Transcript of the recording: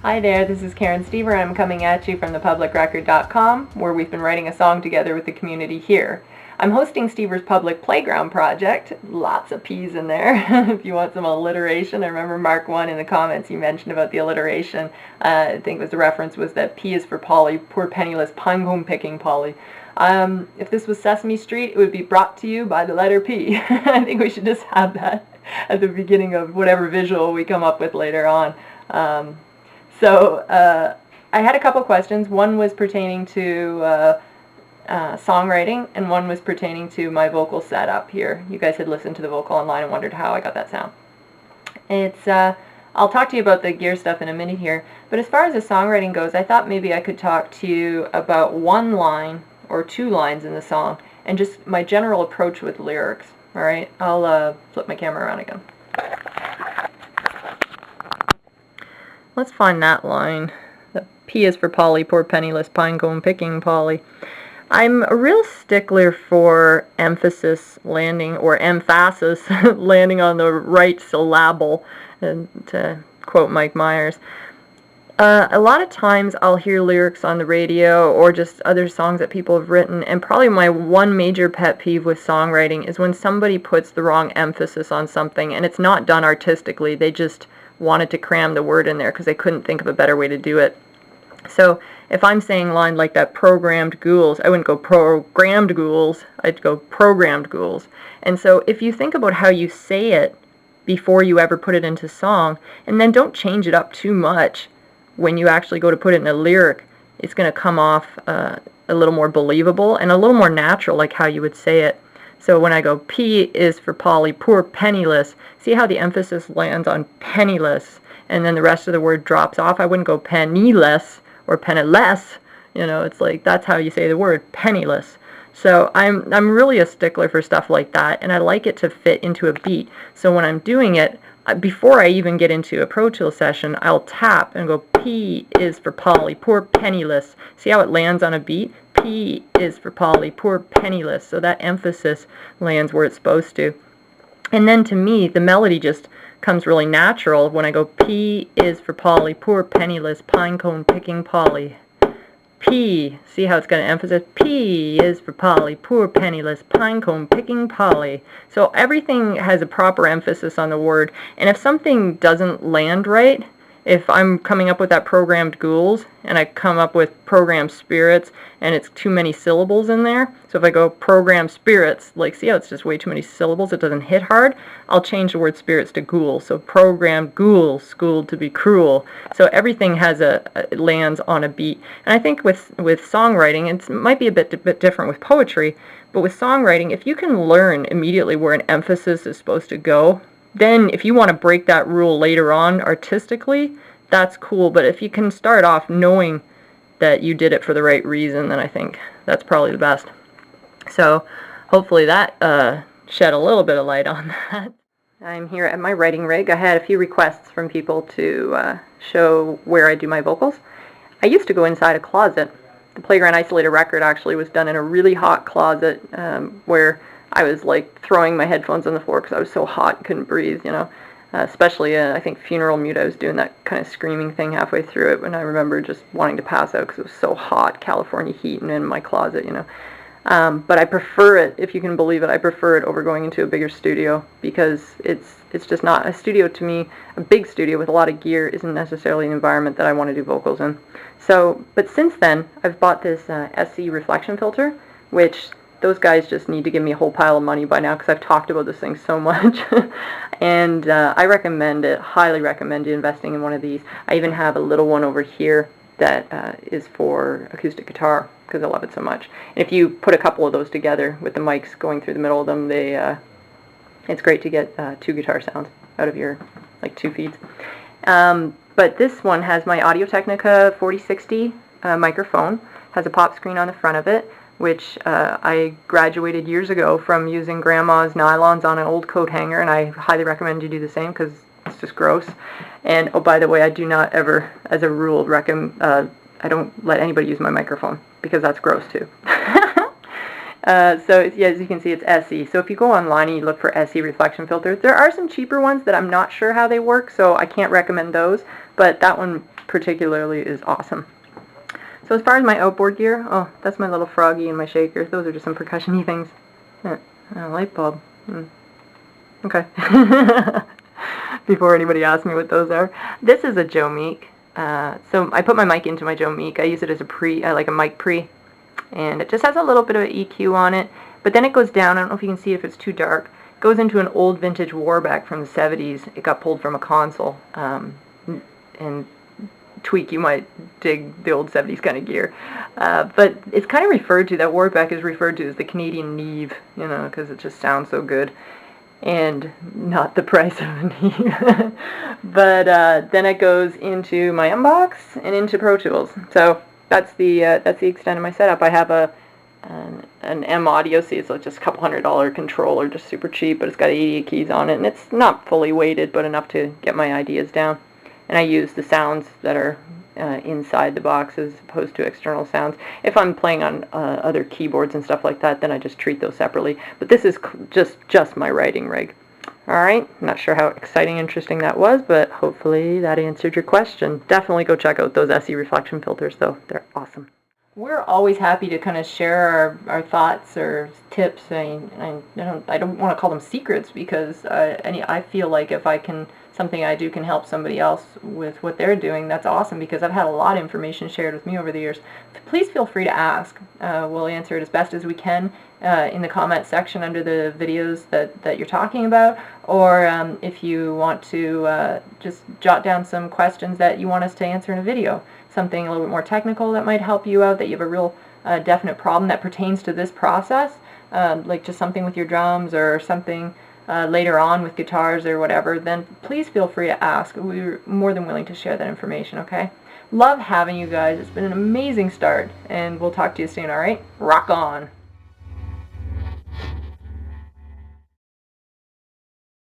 Hi there, this is Karen STEVER. I'm coming at you from thepublicrecord.com, where we've been writing a song together with the community here. I'm hosting STEVER's Public Playground project. Lots of P's in there. If you want some alliteration, I remember Mark 1 in the comments you mentioned about the alliteration. I think the reference was that P is for Polly, poor penniless pinecone picking Polly. If this was Sesame Street, it would be brought to you by the letter P. I think we should just have that at the beginning of whatever visual we come up with later on. So I had a couple questions. One was pertaining to songwriting, and one was pertaining to my vocal setup here. You guys had listened to the vocal online and wondered how I got that sound. I'll talk to you about the gear stuff in a minute here, but as far as the songwriting goes, I thought maybe I could talk to you about one line or two lines in the song and just my general approach with lyrics. All right, I'll flip my camera around again. Let's find that line. The P is for Polly, poor penniless pinecone picking Polly. I'm a real stickler for emphasis landing, or emphasis landing on the right syllable, and to quote Mike Myers. A lot of times I'll hear lyrics on the radio or just other songs that people have written, and probably my one major pet peeve with songwriting is when somebody puts the wrong emphasis on something and it's not done artistically. They just wanted to cram the word in there because they couldn't think of a better way to do it. So if I'm saying a line like that, programmed ghouls, I wouldn't go programmed ghouls, I'd go programmed ghouls. And so if you think about how you say it before you ever put it into song, and then don't change it up too much when you actually go to put it in a lyric, it's going to come off a little more believable and a little more natural, like how you would say it. So when I go, P is for Polly, poor penniless, see how the emphasis lands on penniless, and then the rest of the word drops off? I wouldn't go penniless or penniless. You know, it's like, that's how you say the word, penniless. So I'm really a stickler for stuff like that, and I like it to fit into a beat. So when I'm doing it, before I even get into a Pro Tool session, I'll tap and go, P is for Polly, poor penniless. See how it lands on a beat? P is for Polly, poor penniless. So that emphasis lands where it's supposed to. And then to me, the melody just comes really natural when I go, P is for Polly, poor penniless, pinecone picking Polly. P, see how it's got an emphasis? P is for Polly, poor penniless, pinecone picking Polly. So everything has a proper emphasis on the word, and if something doesn't land right, if I'm coming up with that programmed ghouls, and I come up with programmed spirits, and it's too many syllables in there, so if I go programmed spirits, like see how it's just way too many syllables, it doesn't hit hard, I'll change the word spirits to ghouls. So programmed ghouls, schooled to be cruel. So everything has it lands on a beat. And I think with songwriting, it might be a bit different with poetry, but with songwriting, if you can learn immediately where an emphasis is supposed to go, then if you want to break that rule later on artistically, that's cool. But if you can start off knowing that you did it for the right reason, then I think that's probably the best. So hopefully that shed a little bit of light on that. I'm here at my writing rig. I had a few requests from people to show where I do my vocals. I used to go inside a closet. The Playground Isolator record actually was done in a really hot closet where I was like throwing my headphones on the floor because I was so hot and couldn't breathe, you know. Especially, I think, Funeral Mute, I was doing that kind of screaming thing halfway through it, and I remember just wanting to pass out because it was so hot, California heat, and in my closet, you know. But I prefer it, if you can believe it, I prefer it over going into a bigger studio, because it's just not, a studio to me, a big studio with a lot of gear isn't necessarily an environment that I want to do vocals in. So, but since then, I've bought this SC reflection filter, which those guys just need to give me a whole pile of money by now because I've talked about this thing so much. And I recommend it, highly recommend you investing in one of these. I even have a little one over here that is for acoustic guitar because I love it so much. And if you put a couple of those together with the mics going through the middle of them, it's great to get two guitar sounds out of your, like, two feeds. But this one has my Audio-Technica 4060 microphone, has a pop screen on the front of it, which I graduated years ago from using Grandma's nylons on an old coat hanger, and I highly recommend you do the same because it's just gross. And oh, by the way, I do not ever, as a rule, I don't let anybody use my microphone because that's gross too. So yeah, as you can see, it's SE. So if you go online and you look for SE reflection filters, there are some cheaper ones that I'm not sure how they work, so I can't recommend those. But that one particularly is awesome. So as far as my outboard gear, oh, that's my little froggy and my shaker. Those are just some percussion-y things. A light bulb. Okay. Before anybody asks me what those are. This is a Joe Meek. So I put my mic into my Joe Meek. I use it as a pre, like a mic pre. And it just has a little bit of an EQ on it. But then it goes down. I don't know if you can see if it's too dark. It goes into an old vintage Warback from the 70s. It got pulled from a console. And tweak, you might dig the old 70s kind of gear. But it's kind of referred to, that Warback is referred to as the Canadian Neve, you know, because it just sounds so good. And not the price of a Neve. But then it goes into my Unbox and into Pro Tools. So that's the extent of my setup. I have an M Audio C, so it's just a couple $100 controller, just super cheap, but it's got 88 keys on it, and it's not fully weighted, but enough to get my ideas down. And I use the sounds that are inside the box as opposed to external sounds. If I'm playing on other keyboards and stuff like that, then I just treat those separately. But this is just my writing rig. Alright, not sure how exciting, interesting that was, but hopefully that answered your question. Definitely go check out those SE reflection filters, though. They're awesome. We're always happy to kind of share our thoughts or tips. I don't want to call them secrets, because I feel like if something I do can help somebody else with what they're doing, that's awesome, because I've had a lot of information shared with me over the years. Please feel free to ask. We'll answer it as best as we can in the comment section under the videos that you're talking about, or if you want to just jot down some questions that you want us to answer in a video. Something a little bit more technical that might help you out, that you have a real definite problem that pertains to this process, like just something with your drums or something later on with guitars or whatever, then please feel free to ask. We're more than willing to share that information, okay? Love having you guys. It's been an amazing start, and we'll talk to you soon, alright? Rock on!